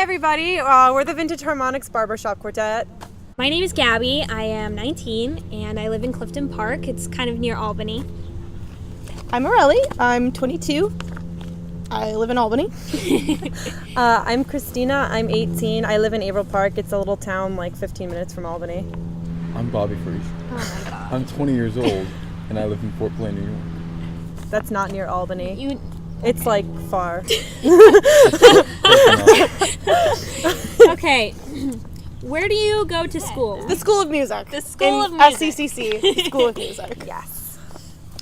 everybody. We're the Vintage Harmonics Barbershop Quartet. My name is Gabby. I am 19 and I live in Clifton Park. It's kind of near Albany. I'm Morelli. I'm 22. I live in Albany. I'm Christina. I'm 18. I live in Averill Park. It's a little town like 15 minutes from Albany. I'm Bobby Freeze. Oh my god. I'm 20 years old and I live in Fort Plain, New York. That's not near Albany. It's like far. Okay. Where do you go to school? The School of Music. The School of Music. SCCC, School of Music. Yes.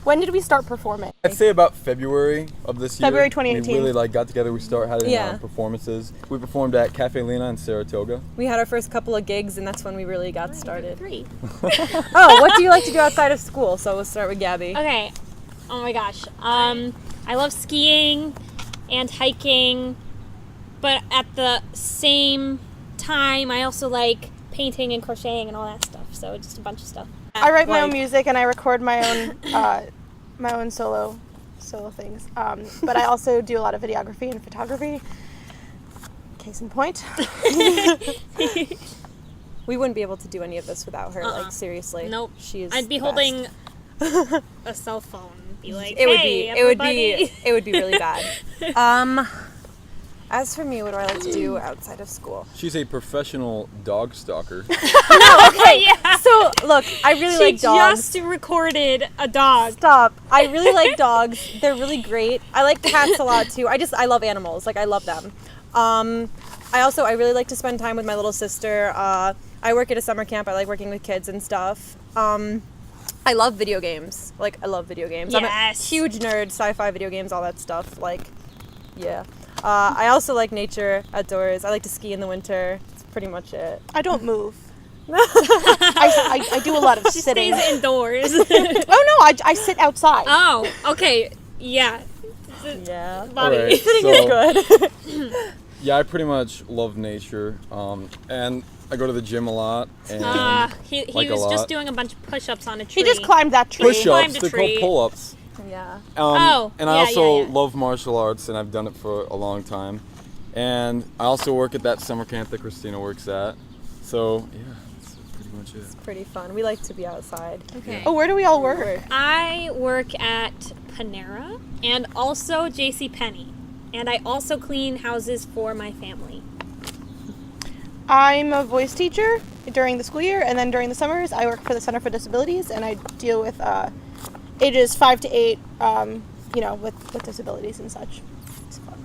When did we start performing? I'd say about February of this year. February 2018. We really got together. We had Yeah. performances. We performed at Cafe Lena in Saratoga. We had our first couple of gigs, and that's when we really got started. Great. Oh, what do you like to do outside of school? So we'll start with Gabby. Okay. Oh my gosh. I love skiing and hiking, but at the same time, I also like painting and crocheting and all that stuff. So just a bunch of stuff. I write my own music and I record my own solo things. But I also do a lot of videography and photography. Case in point. We wouldn't be able to do any of this without her. Like seriously. Nope. She is. I'd be the holding best. a cell phone. Be like, It would hey, be. everybody. It would be really bad. As for me, what do I like to do outside of school? She's a professional dog stalker. No, okay. Yeah. So look, I really like dogs. She just recorded a dog. Stop. I really like dogs. They're really great. I like cats a lot too. I love animals. Like I love them. I really like to spend time with my little sister. I work at a summer camp. I like working with kids and stuff. I love video games. Like I love video games. Yes. I'm a huge nerd, sci-fi video games, all that stuff. Like, yeah. I also like nature, outdoors. I like to ski in the winter. That's pretty much it. I don't move. I do a lot of She sitting. stays indoors. Oh no, I sit outside. Oh, okay. Yeah. Yeah. Bobby. Alright, Sitting is good. Yeah, I pretty much love nature. And I go to the gym a lot. And He like a was lot. just doing a bunch of push-ups on a tree. He just climbed that tree. Climbed push-ups. a They're tree. called pull-ups. Yeah. And I yeah, also yeah. love martial arts, and I've done it for a long time. And I also work at that summer camp that Christina works at. So, yeah, that's pretty much it. Pretty fun. We like to be outside. Okay. Oh, where do we all work? I work at Panera and also JCPenney. And I also clean houses for my family. I'm a voice teacher during the school year, and then during the summers, I work for the Center for Disabilities, and I deal with ages 5 to 8, with disabilities and such. It's fun.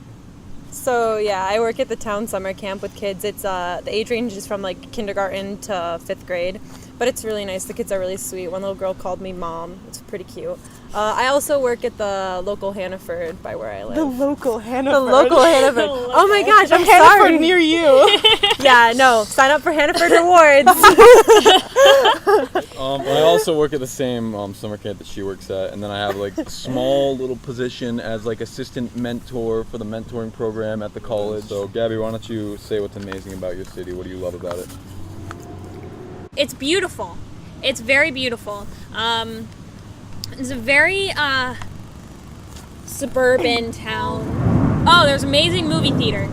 So yeah, I work at the town summer camp with kids. It's the age range is from like kindergarten to 5th grade, but it's really nice. The kids are really sweet. One little girl called me mom. It's pretty cute. I also work at the local Hannaford by where I live. The local Hannaford. The local Hannaford. Oh my gosh, I'm Hannaford sorry. near you. Yeah, no. Sign up for Hannaford Rewards. I also work at the same summer camp that she works at, and then I have like a small little position as like assistant mentor for the mentoring program at the college. So Gabby, why don't you say what's amazing about your city? What do you love about it? It's beautiful. It's very beautiful. It's a very suburban town. Oh, there's amazing movie theater.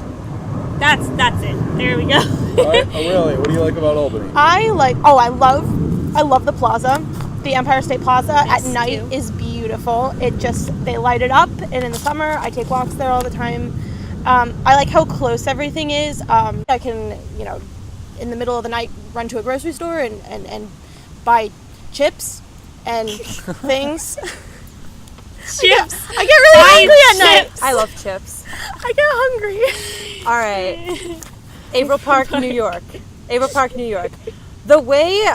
That's it. There we go. Oh, really? What do you like about Albany? I love the plaza. The Empire State Plaza Yes, at night too. is beautiful. They light it up, and in the summer I take walks there all the time. I like how close everything is. I can, in the middle of the night run to a grocery store and buy chips and things. Chips. I get really hungry at night. Chips. I love chips. I get hungry. All right. Averill Park, New York. Averill Park, New York. The way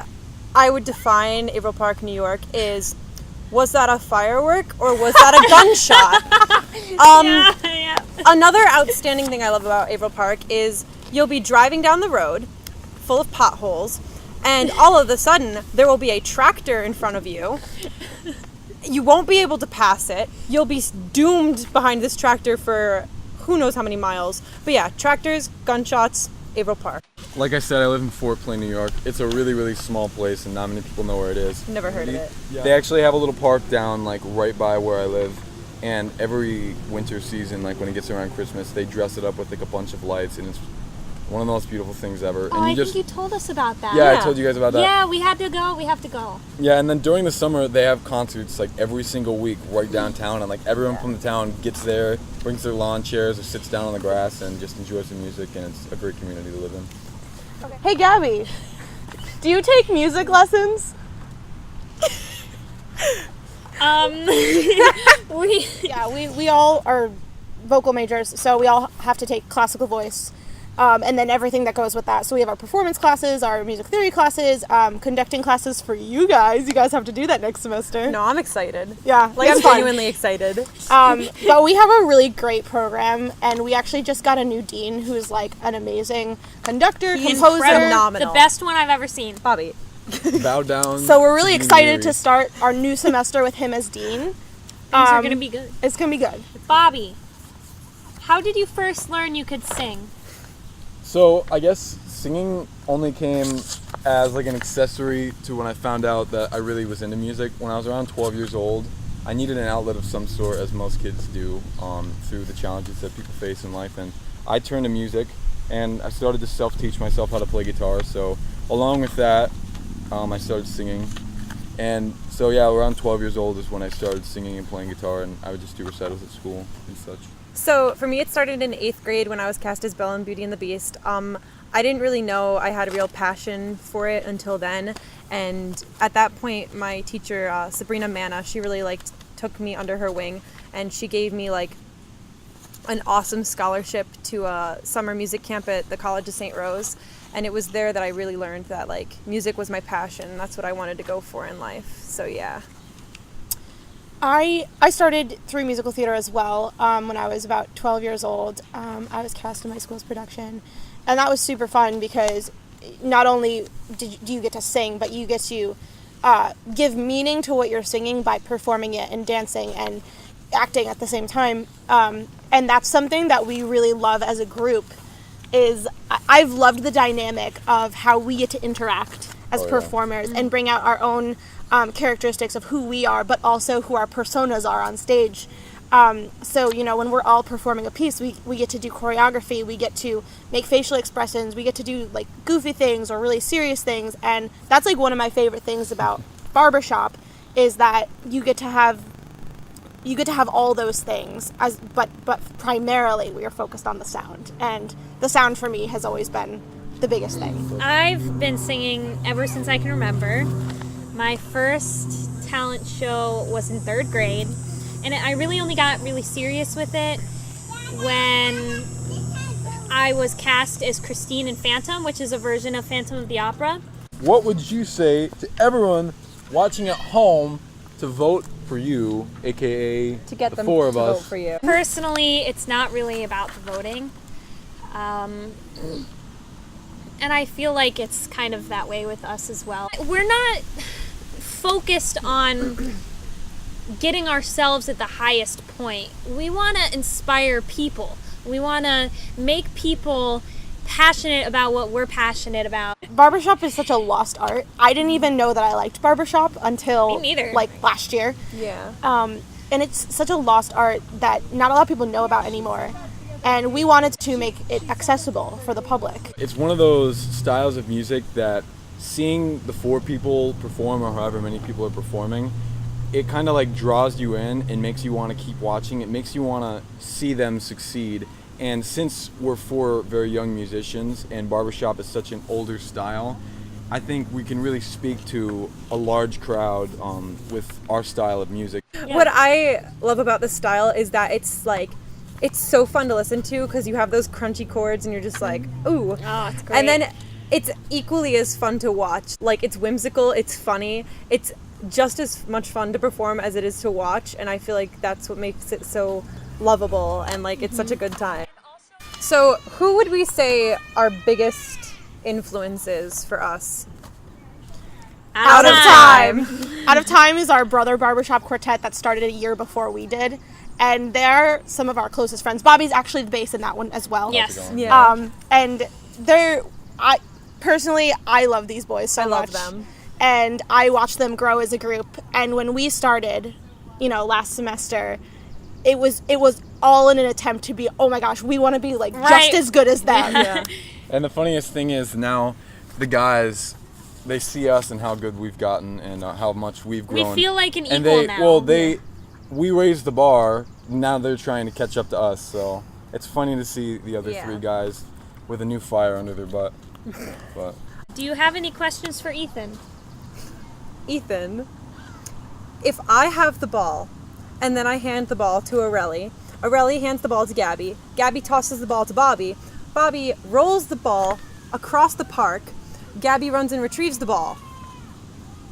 I would define Averill Park, New York is, was that a firework or was that a gunshot? Yeah. Another outstanding thing I love about Averill Park is you'll be driving down the road full of potholes, and all of a sudden there will be a tractor in front of you. You won't be able to pass it. You'll be doomed behind this tractor for who knows how many miles. But yeah, tractors, gunshots, Averill Park. Like I said, I live in Fort Plain, New York. It's a really, really small place, and not many people know where it is. Never heard of it. They actually have a little park down, like, right by where I live. And every winter season, like, when it gets around Christmas, they dress it up with, like, a bunch of lights, and it's One of the most beautiful things ever. Oh, I think you told us about that. Yeah, I told you guys about that. Yeah, we had to go. We have to go. Yeah, and then during the summer, they have concerts like every single week right downtown, and like everyone from the town gets there, brings their lawn chairs, or sits down on the grass and just enjoys the music, and it's a great community to live in. Okay. Hey, Gabby, do you take music lessons? We all are vocal majors, so we all have to take classical voice. And then everything that goes with that. So we have our performance classes, our music theory classes, conducting classes for you guys. You guys have to do that next semester. No, I'm excited. Yeah, Like, I'm it's fun. genuinely excited. But we have a really great program, and we actually just got a new dean who's like an amazing conductor, composer. phenomenal. The best one I've ever seen. Bobby. Bow down. So we're really to excited Mary. to start our new semester with him as dean. Things are going to be good. It's going to be good. Bobby, how did you first learn you could sing? So I guess singing only came as like an accessory to when I found out that I really was into music. When I was around 12 years old, I needed an outlet of some sort, as most kids do, through the challenges that people face in life. And I turned to music, and I started to self-teach myself how to play guitar. So along with that, I started singing. And so yeah, around 12 years old is when I started singing and playing guitar, and I would just do recitals at school and such. So for me, it started in 8th grade when I was cast as Belle in Beauty and the Beast. I didn't really know I had a real passion for it until then. And at that point, my teacher, Sabrina Manna, she really took me under her wing, and she gave me an awesome scholarship to a summer music camp at the College of St. Rose. And it was there that I really learned that music was my passion. That's what I wanted to go for in life. So yeah. I started through musical theater as well when I was about 12 years old. I was cast in my school's production, and that was super fun because not only do you get to sing, but you get to give meaning to what you're singing by performing it and dancing and acting at the same time. And that's something that we really love as a group. I've loved the dynamic of how we get to interact as performers and bring out our own characteristics of who we are, but also who our personas are on stage. So, when we're all performing a piece, we get to do choreography, we get to make facial expressions, we get to do goofy things or really serious things. And that's one of my favorite things about barbershop is that you get to have all those things, but primarily we are focused on the sound. And the sound for me has always been the biggest thing. I've been singing ever since I can remember. My first talent show was in 3rd grade, and I really only got really serious with it when I was cast as Christine in Phantom, which is a version of Phantom of the Opera. What would you say to everyone watching at home to vote for you, aka To get the them four of to us? vote for you. Personally, it's not really about the voting. And I feel like it's kind of that way with us as well. We're not focused on getting ourselves at the highest point. We want to inspire people. We want to make people passionate about what we're passionate about. Barbershop is such a lost art. I didn't even know that I liked barbershop until Me neither. Last year. Yeah. And it's such a lost art that not a lot of people know about anymore. And we wanted to make it accessible for the public. It's one of those styles of music that seeing the 4 people perform, or however many people are performing, it kind of draws you in and makes you want to keep watching. It makes you want to see them succeed. And since we're 4 very young musicians and barbershop is such an older style, I think we can really speak to a large crowd with our style of music. Yeah. What I love about this style is that it's so fun to listen to because you have those crunchy chords and you're just ooh. Oh, it's great. And then it's equally as fun to watch. It's whimsical, it's funny, it's just as much fun to perform as it is to watch, and I feel like that's what makes it so lovable and it's such a good time. So who would we say our biggest influences for us? Out of Time. Out of Time is our brother barbershop quartet that started a year before we did. And they're some of our closest friends. Bobby's actually the bass in that one as well. Yes. Yeah. And I love these boys so much. I love them. And I watched them grow as a group. And when we started, last semester, it was all in an attempt to be, oh my gosh, we want to be just as good as them. Yeah. And the funniest thing is now the guys, they see us and how good we've gotten and how much we've grown. We feel like an and equal they, now. Well, we raised the bar. Now they're trying to catch up to us. So it's funny to see the other three guys with a new fire under their butt. But Do you have any questions for Ethan? Ethan, if I have the ball and then I hand the ball to Aurelie hands the ball to Gabby tosses the ball to Bobby rolls the ball across the park, Gabby runs and retrieves the ball.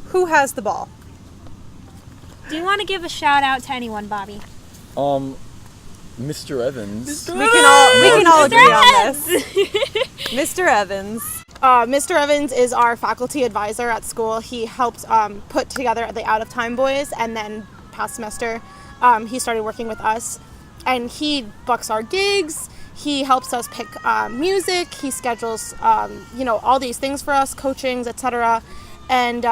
Who has the ball? Do you want to give a shout out to anyone, Bobby? Mr. Evans. We can all agree on this. Mr. Evans. Mr. Evans is our faculty advisor at school. He helped put together the Out of Time Boys, and then past semester he started working with us, and he books our gigs. He helps us pick music. He schedules all these things for us, coachings, etc., and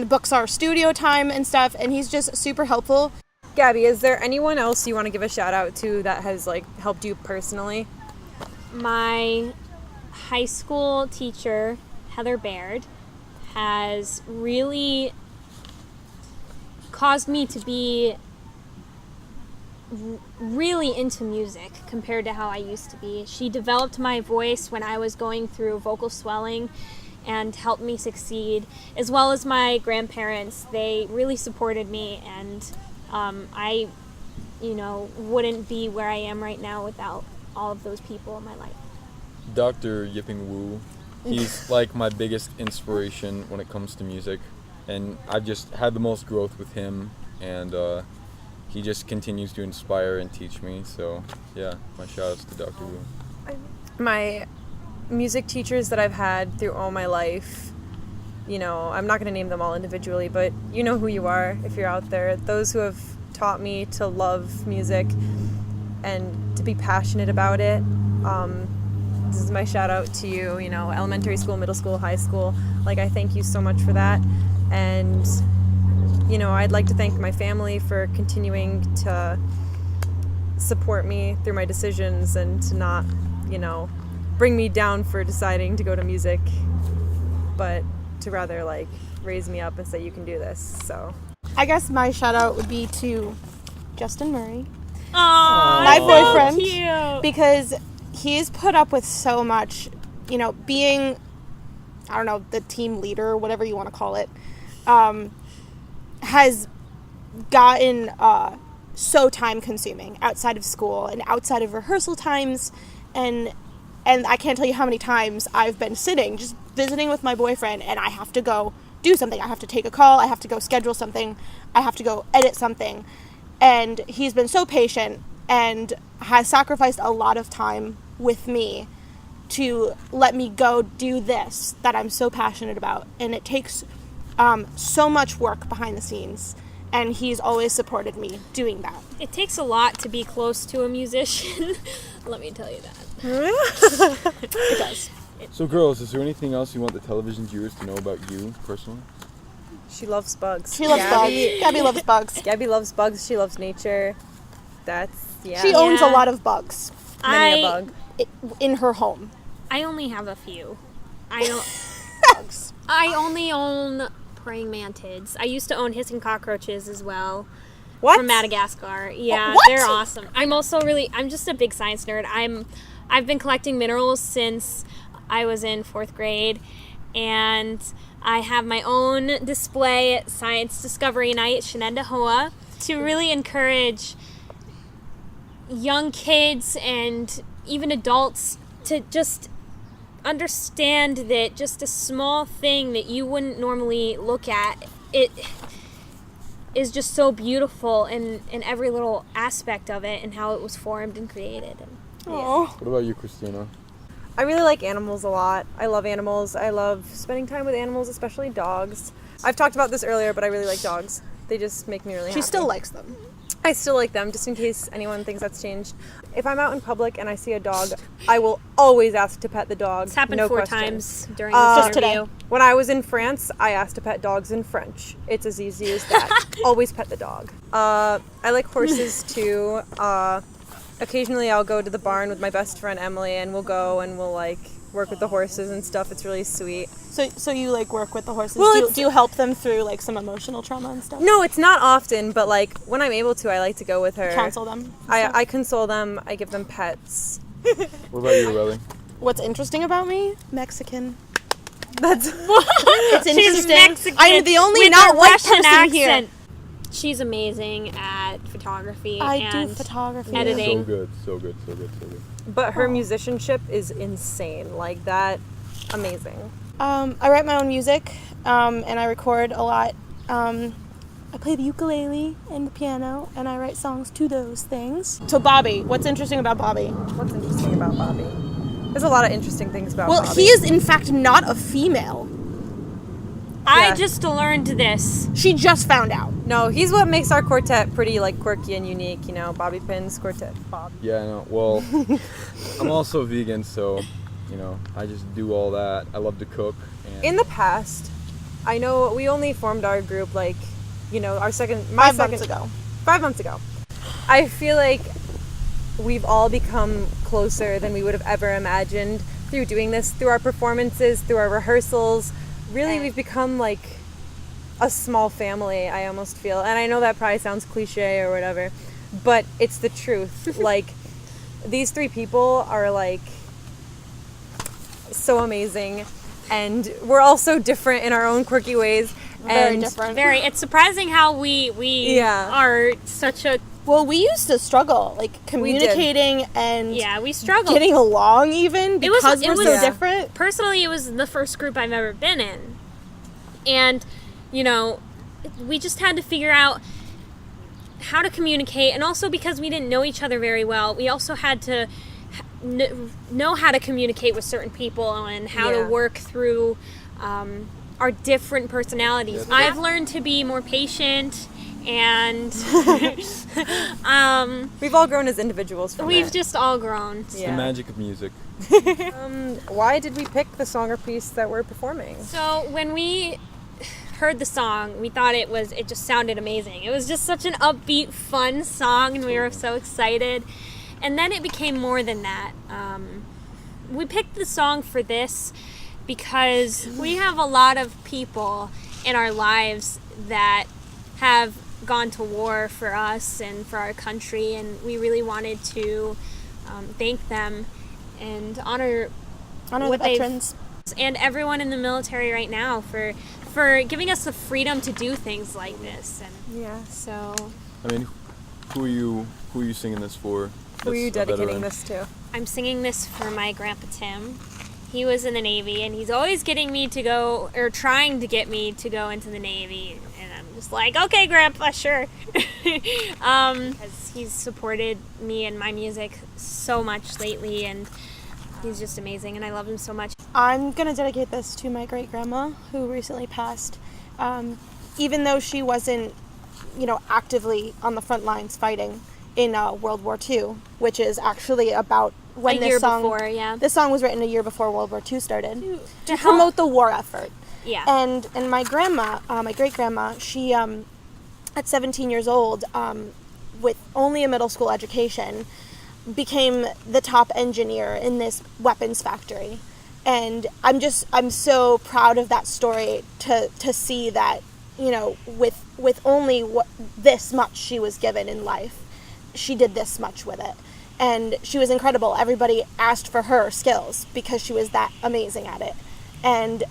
books our studio time and stuff. And he's just super helpful. Gabby, is there anyone else you want to give a shout out to that has helped you personally? My high school teacher, Heather Baird, has really caused me to be really into music compared to how I used to be. She developed my voice when I was going through vocal swelling and helped me succeed, as well as my grandparents. They really supported me, and I wouldn't be where I am right now without all of those people in my life. Dr. Yipping Wu, he's like my biggest inspiration when it comes to music, and I've just had the most growth with him, and he just continues to inspire and teach me. So yeah, my shout outs to Dr. Wu. My music teachers that I've had through all my life, I'm not going to name them all individually, but you know who you are if you're out there. Those who have taught me to love music and to be passionate about it. This is my shout out to you, elementary school, middle school, high school. I thank you so much for that. And, I'd like to thank my family for continuing to support me through my decisions and to not, bring me down for deciding to go to music, but to rather raise me up and say, you can do this. So I guess my shout out would be to Justin Murray, Aww, my so boyfriend, cute. because he's put up with so much, being, the team leader, whatever you want to call it, has gotten so time consuming outside of school and outside of rehearsal times, and I can't tell you how many times I've been sitting just visiting with my boyfriend, and I have to go do something. I have to take a call, I have to go schedule something, I have to go edit something, and he's been so patient and has sacrificed a lot of time with me to let me go do this that I'm so passionate about. And it takes so much work behind the scenes, and he's always supported me doing that. It takes a lot to be close to a musician. Let me tell you that. It does. So girls, is there anything else you want the television viewers to know about you personally? she loves bugs. She loves bugs. Gabby loves bugs. Gabby loves bugs. She loves nature. She owns a lot of bugs Many a bug. in her home. I only have a few. Bugs. I only own praying mantids. I used to own hissing cockroaches as well. What? From Madagascar. Yeah, What? they're awesome. I'm just a big science nerd. I've been collecting minerals since I was in 4th grade, and I have my own display at Science Discovery Night, Shenendehoa, to really encourage young kids and even adults to just understand that just a small thing that you wouldn't normally look at, it is just so beautiful in every little aspect of it and how it was formed and created. Oh. What about you, Christina? I really like animals a lot. I love animals. I love spending time with animals, especially dogs. I've talked about this earlier, but I really like dogs. They just make me really happy. She still likes them. I still like them, just in case anyone thinks that's changed. If I'm out in public and I see a dog, I will always ask to pet the dog. It's happened no 4 question. times during this Just interview. today. When I was in France, I asked to pet dogs in French. It's as easy as that. Always pet the dog. I like horses too. occasionally I'll go to the barn with my best friend Emily, and we'll go and we'll like work with the horses and stuff. It's really sweet. So you like work with the horses? Well, Do you help them through like some emotional trauma and stuff? No, it's not often, but like when I'm able to, I like to go with her. Counsel them. I console them. I give them pets. What about you, Riley? What's interesting about me? Mexican. That's It's She's interesting. Mexican. I'm the only with not a white Russian person accent. here. She's amazing at photography I and do photography. editing. So good, so good, so good, so good. but her musicianship is insane. Like that, amazing. I write my own music, and I record a lot. I play the ukulele and the piano, and I write songs to those things. So Bobby, what's interesting about Bobby? What's interesting about Bobby? There's a lot of interesting things about Well, Bobby. he is in fact not a female. I Yeah. just learned this. She just found out. No, he's what makes our quartet pretty like quirky and unique. You know, Bobby Pin's quartet. Bob. Yeah, I know. Well, I'm also vegan, so, you know, I just do all that. I love to cook. And In the past, I know we only formed our group like, you know, our second, 5 months ago. 5 months ago. I feel like we've all become closer than we would have ever imagined through doing this, through our performances, through our rehearsals. Really, we've become like a small family, I almost feel. And I know that probably sounds cliche or whatever, but it's the truth. Like, these 3 people are like so amazing, and we're all so different in our own quirky ways. Very and different. Very. It's surprising how we Yeah. are such a Well, we used to struggle, like communicating and we struggled. getting along even It was- because it we're was- so Yeah. different. Personally, it was the first group I've ever been in, and you know, we just had to figure out how to communicate, and also because we didn't know each other very well, we also had to know how to communicate with certain people and how to Yeah. work through our different personalities. I've learned to be more patient, and we've all grown as individuals from we've it. just all grown. it's Yeah. the magic of music. Why did we pick the song or piece that we're performing? So when we heard the song, we thought it just sounded amazing. It was just such an upbeat, fun song, and we were so excited. And then it became more than that. We picked the song for this because we have a lot of people in our lives that have gone to war for us and for our country, and we really wanted to thank them and honor Honor the what they've- veterans. and everyone in the military right now for giving us the freedom to do things like this. And Yeah. so I mean, who are you singing this for? Who are you That's a dedicating veteran. this to? I'm singing this for my grandpa Tim. He was in the Navy, and he's always getting me to go, or trying to get me to go into the Navy. And I'm just like, okay, Grandpa, sure. Because he's supported me and my music so much lately, and he's just amazing, and I love him so much. I'm gonna dedicate this to my great grandma who recently passed. Even though she wasn't, actively on the front lines fighting in World War II, which is actually about when A this year song. before, yeah. This song was written a year before World War II started to help- promote the war effort. Yeah. And my grandma, my great grandma, she at 17 years old, with only a middle school education, became the top engineer in this weapons factory. And I'm so proud of that story to see that, with only this much she was given in life, she did this much with it. And she was incredible. Everybody asked for her skills because she was that amazing at it. And,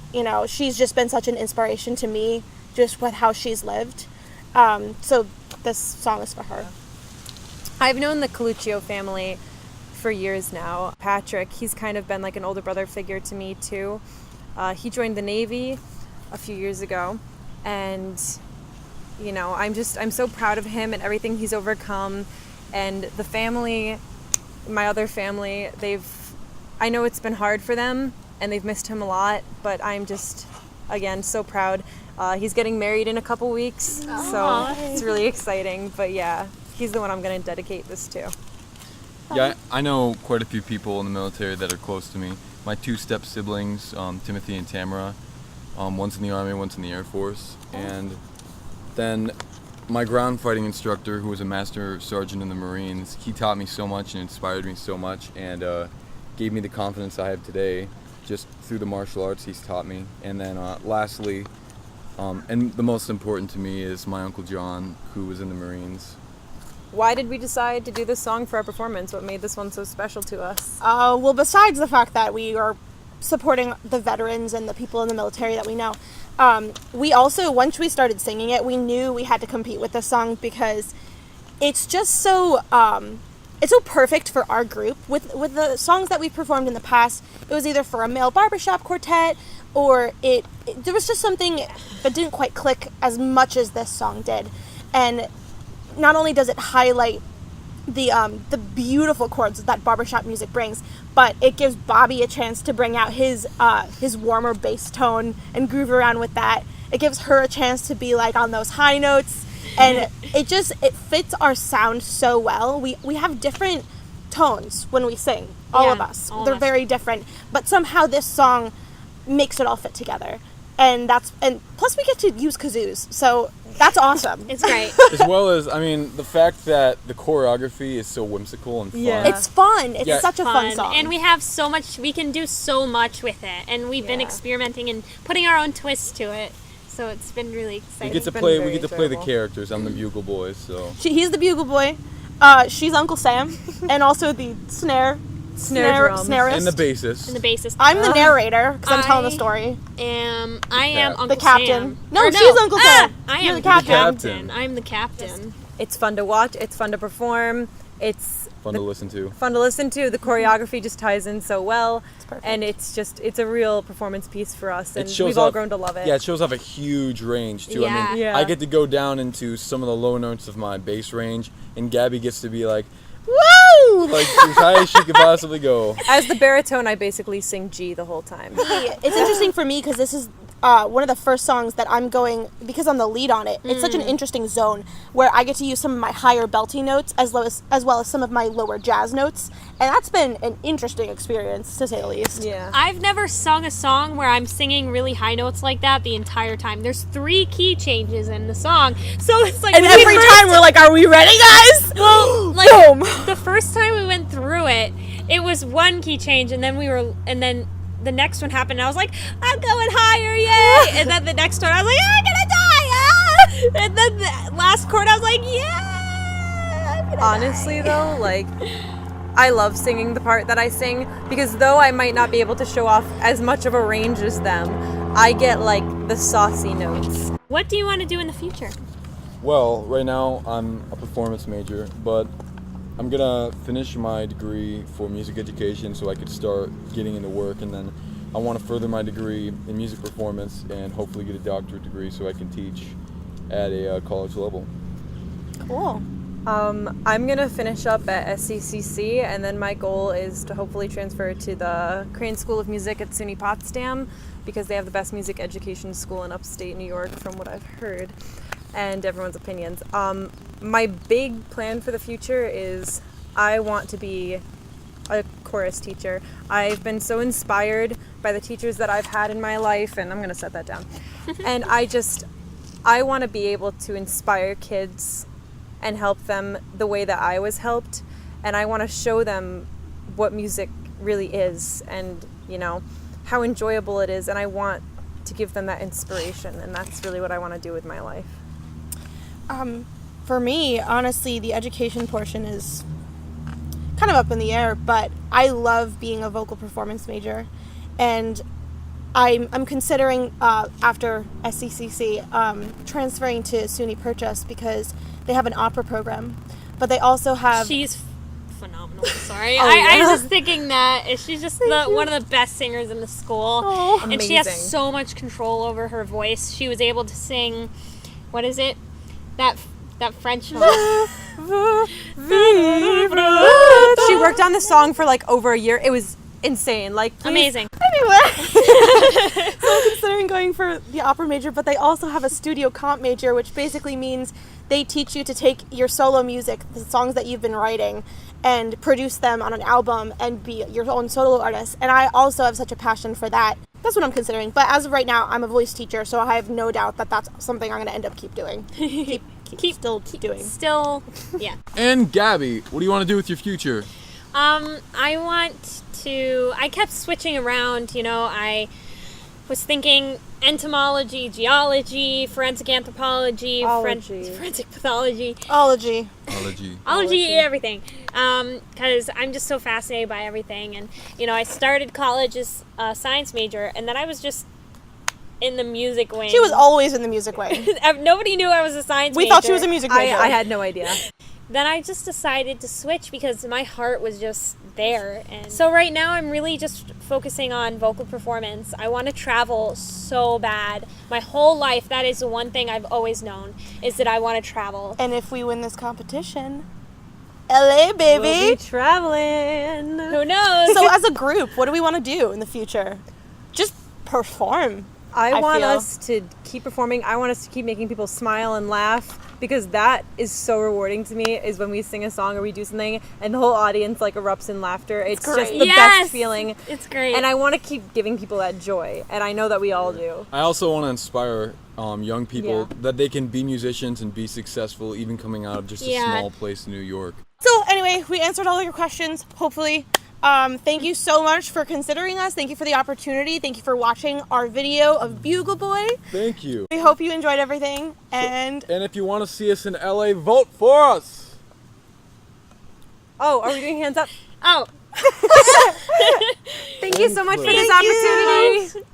she's just been such an inspiration to me just with how she's lived. So this song is for her. I've known the Coluccio family for years now. Patrick, he's kind of been like an older brother figure to me too. He joined the Navy a few years ago, and I'm so proud of him and everything he's overcome. And the family, my other family, I know it's been hard for them and they've missed him a lot, but I'm just, again, so proud. He's getting married in a couple weeks, so it's really exciting. But yeah, he's the one I'm going to dedicate this to. Yeah, I know quite a few people in the military that are close to me. My 2 step siblings, Timothy and Tamara, one's in the Army, one's in the Air Force. And then my ground fighting instructor, who was a master sergeant in the Marines, he taught me so much and inspired me so much, and gave me the confidence I have today just through the martial arts he's taught me. And then lastly, and the most important to me, is my Uncle John, who was in the Marines. Why did we decide to do this song for our performance? What made this one so special to us? Well, besides the fact that we are supporting the veterans and the people in the military that we know, we also, once we started singing it, we knew we had to compete with this song because it's just so it's so perfect for our group. With the songs that we've performed in the past, it was either for a male barbershop quartet, or there was just something that didn't quite click as much as this song did. And not only does it highlight the beautiful chords that barbershop music brings, but it gives Bobby a chance to bring out his warmer bass tone and groove around with that. It gives her a chance to be like on those high notes, and it fits our sound so well. We have different tones when we sing, all of us. They're very different, but somehow this song makes it all fit together. And plus we get to use kazoos, so that's awesome. It's great. As well as, I mean, the fact that the choreography is so whimsical and fun. Yeah. It's fun. It's such a fun song. And we have so much, we can do so much with it. And we've been experimenting and putting our own twist to it. So it's been really exciting. We get to play the characters. I'm the bugle boy, so. He's the bugle boy. She's Uncle Sam, and also the snare drums. snarist. And the bassist. I'm the narrator because I'm telling the story. I am Uncle the captain. Sam. No, she's Uncle Sam. I You're am the captain. I'm the captain. It's fun to watch. It's fun to perform. It's fun to listen to. The choreography just ties in so well. It's perfect. And it's a real performance piece for us, and we've all grown to love it. Yeah, it shows off a huge range too. Yeah. I mean, I get to go down into some of the low notes of my bass range, and Gabby gets to be like, woo! Like as high as she could possibly go. As the baritone, I basically sing G the whole time. It's interesting for me because this is one of the first songs that I'm going, because I'm the lead on it. It's such an interesting zone where I get to use some of my higher belty notes as well as some of my lower jazz notes, and that's been an interesting experience to say the least. Yeah. I've never sung a song where I'm singing really high notes like that the entire time. There's 3 key changes in the song, so it's like. And every time we're like, "Are we ready, guys?" Well, like Boom. the first time we went through it, it was 1 key change, and then the next one happened, and I was like, I'm going higher, yay! And then the next one, I was like, I'm gonna die! Ah! And then the last chord, I was like, yeah! I'm gonna Honestly, die. though, like, I love singing the part that I sing, because though I might not be able to show off as much of a range as them, I get, like, the saucy notes. What do you want to do in the future? Well, right now I'm a performance major, but I'm gonna finish my degree for music education so I could start getting into work, and then I want to further my degree in music performance and hopefully get a doctorate degree so I can teach at a college level. Cool. I'm gonna finish up at SCCC, and then my goal is to hopefully transfer to the Crane School of Music at SUNY Potsdam, because they have the best music education school in upstate New York from what I've heard and everyone's opinions. My big plan for the future is I want to be a chorus teacher. I've been so inspired by the teachers that I've had in my life, and I'm going to set that down. And I want to be able to inspire kids and help them the way that I was helped, and I want to show them what music really is and, you know, how enjoyable it is, and I want to give them that inspiration, and that's really what I want to do with my life. For me, honestly, the education portion is kind of up in the air, but I love being a vocal performance major, and I'm considering after SCCC transferring to SUNY Purchase because they have an opera program, but they also have. She's phenomenal. Sorry, Oh, I yeah. was just thinking that she's just one of the best singers in the school, Oh, and she has amazing. so much control over her voice. She was able to sing, what is it? That French one. She worked on the song for like over a year. It was insane. Like, please. Amazing. Anyway, so I'm considering going for the opera major, but they also have a studio comp major, which basically means they teach you to take your solo music, the songs that you've been writing, and produce them on an album and be your own solo artist. And I also have such a passion for that. That's what I'm considering. But as of right now, I'm a voice teacher, so I have no doubt that that's something I'm going to end up keep doing. still doing. Still, yeah. And Gabby, what do you want to do with your future? I kept switching around, I was thinking entomology, geology, forensic anthropology, forensic pathology. Ology. Ology, everything. Because I'm just so fascinated by everything. And, I started college as a science major, and then I was just in the music wing. She was always in the music wing. Nobody knew I was a science major. We thought she was a music major. I had no idea. Then I just decided to switch because my heart was just there. And so right now I'm really just focusing on vocal performance. I want to travel so bad. My whole life, that is the one thing I've always known, is that I want to travel. And if we win this competition, LA, baby. We'll be traveling. Who knows? So as a group, what do we want to do in the future? Just perform. I want feel. us to keep performing. I want us to keep making people smile and laugh, because that is so rewarding to me, is when we sing a song or we do something and the whole audience erupts in laughter. It's just the best feeling. It's great. And I want to keep giving people that joy, and I know that we all do. I also want to inspire young people that they can be musicians and be successful, even coming out of just a small place in New York. So anyway, we answered all your questions, hopefully. Thank you so much for considering us. Thank you for the opportunity. Thank you for watching our video of Bugle Boy. Thank you. We hope you enjoyed everything. And if you want to see us in LA, vote for us. Oh, are we doing hands up? Oh. Thank you so much for Thank this opportunity.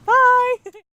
Bye.